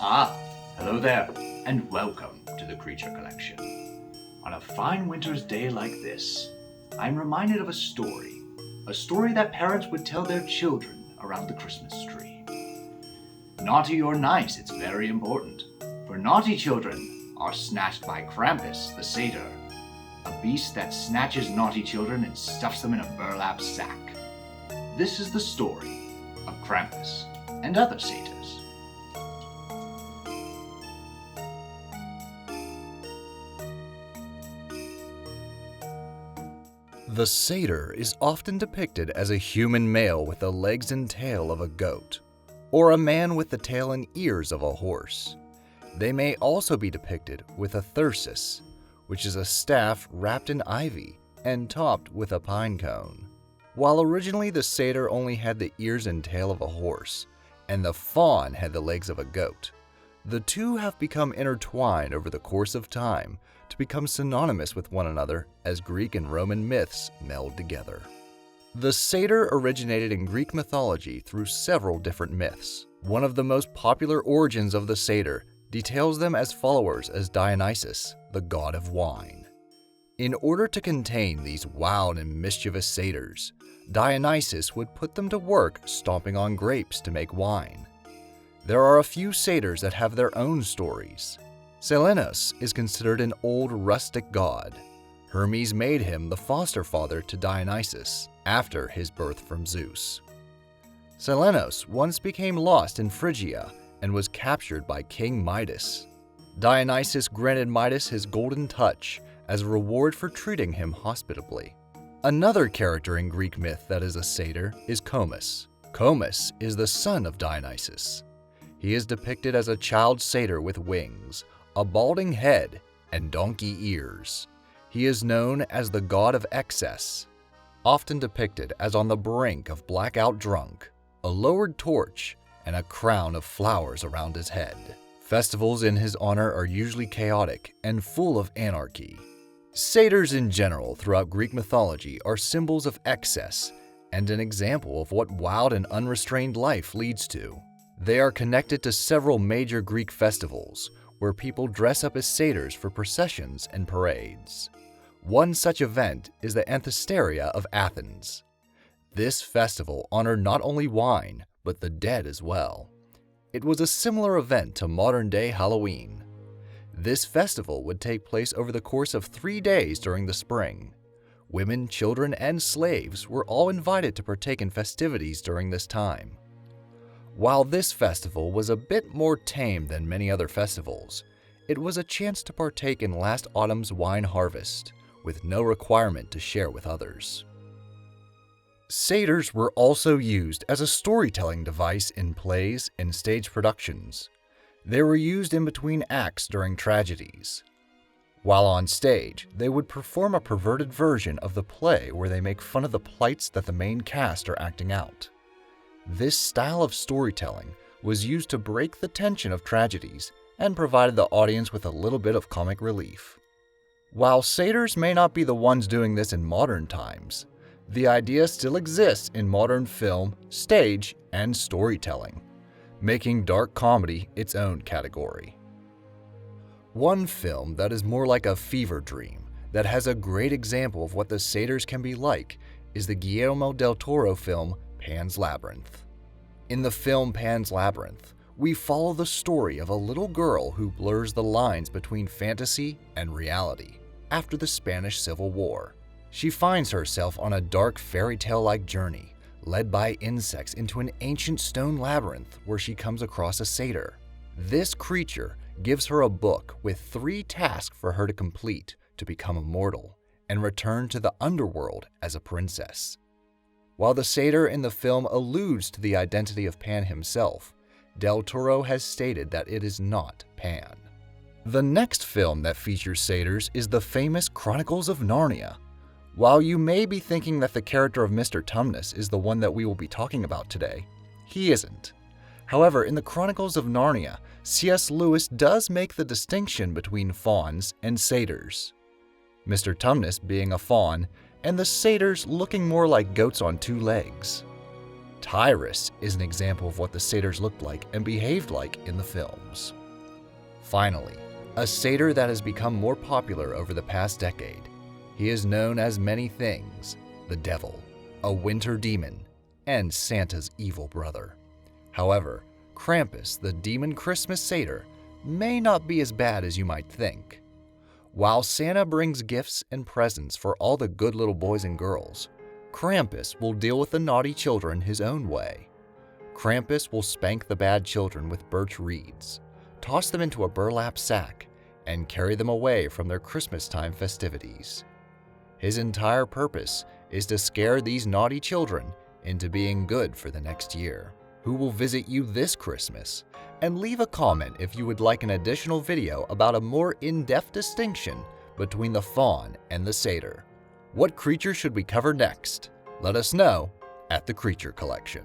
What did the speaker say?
Ah, hello there, and welcome to the Creature Collection. On a fine winter's day like this, I'm reminded of a story that parents would tell their children around the Christmas tree. Naughty or nice, it's very important, for naughty children are snatched by Krampus, the Satyr, a beast that snatches naughty children and stuffs them in a burlap sack. This is the story of Krampus and other satyrs. The satyr is often depicted as a human male with the legs and tail of a goat, or a man with the tail and ears of a horse. They may also be depicted with a thyrsus, which is a staff wrapped in ivy and topped with a pine cone. While originally the satyr only had the ears and tail of a horse, and the faun had the legs of a goat, the two have become intertwined over the course of time to become synonymous with one another as Greek and Roman myths meld together. The satyr originated in Greek mythology through several different myths. One of the most popular origins of the satyr details them as followers as Dionysus, the god of wine. In order to contain these wild and mischievous satyrs, Dionysus would put them to work stomping on grapes to make wine. There are a few satyrs that have their own stories. Silenus is considered an old rustic god. Hermes made him the foster father to Dionysus after his birth from Zeus. Silenus once became lost in Phrygia and was captured by King Midas. Dionysus granted Midas his golden touch as a reward for treating him hospitably. Another character in Greek myth that is a satyr is Comus. Comus is the son of Dionysus. He is depicted as a child satyr with wings, a balding head, and donkey ears. He is known as the god of excess, often depicted as on the brink of blackout drunk, a lowered torch, and a crown of flowers around his head. Festivals in his honor are usually chaotic and full of anarchy. Satyrs in general throughout Greek mythology are symbols of excess and an example of what wild and unrestrained life leads to. They are connected to several major Greek festivals, where people dress up as satyrs for processions and parades. One such event is the Anthesteria of Athens. This festival honored not only wine, but the dead as well. It was a similar event to modern-day Halloween. This festival would take place over the course of 3 days during the spring. Women, children, and slaves were all invited to partake in festivities during this time. While this festival was a bit more tame than many other festivals, it was a chance to partake in last autumn's wine harvest, with no requirement to share with others. Satyrs were also used as a storytelling device in plays and stage productions. They were used in between acts during tragedies. While on stage, they would perform a perverted version of the play where they make fun of the plights that the main cast are acting out. This style of storytelling was used to break the tension of tragedies and provided the audience with a little bit of comic relief. While satyrs may not be the ones doing this in modern times, the idea still exists in modern film, stage, and storytelling, making dark comedy its own category. One film that is more like a fever dream that has a great example of what the satyrs can be like is the Guillermo del Toro film Pan's Labyrinth. In the film Pan's Labyrinth, we follow the story of a little girl who blurs the lines between fantasy and reality after the Spanish Civil War. She finds herself on a dark fairy tale-like journey, led by insects into an ancient stone labyrinth where she comes across a satyr. This creature gives her a book with 3 tasks for her to complete to become immortal and return to the underworld as a princess. While the satyr in the film alludes to the identity of Pan himself, Del Toro has stated that it is not Pan. The next film that features satyrs is the famous Chronicles of Narnia. While you may be thinking that the character of Mr. Tumnus is the one that we will be talking about today, he isn't. However, in the Chronicles of Narnia, C.S. Lewis does make the distinction between fauns and satyrs. Mr. Tumnus being a faun, and the satyrs looking more like goats on 2 legs. Tyrus is an example of what the satyrs looked like and behaved like in the films. Finally, a satyr that has become more popular over the past decade. He is known as many things: the devil, a winter demon, and Santa's evil brother. However, Krampus, the demon Christmas satyr, may not be as bad as you might think. While Santa brings gifts and presents for all the good little boys and girls, Krampus will deal with the naughty children his own way. Krampus will spank the bad children with birch reeds, toss them into a burlap sack, and carry them away from their Christmas-time festivities. His entire purpose is to scare these naughty children into being good for the next year. Who will visit you this Christmas? And leave a comment if you would like an additional video about a more in-depth distinction between the faun and the satyr. What creature should we cover next? Let us know at the Creature Collection.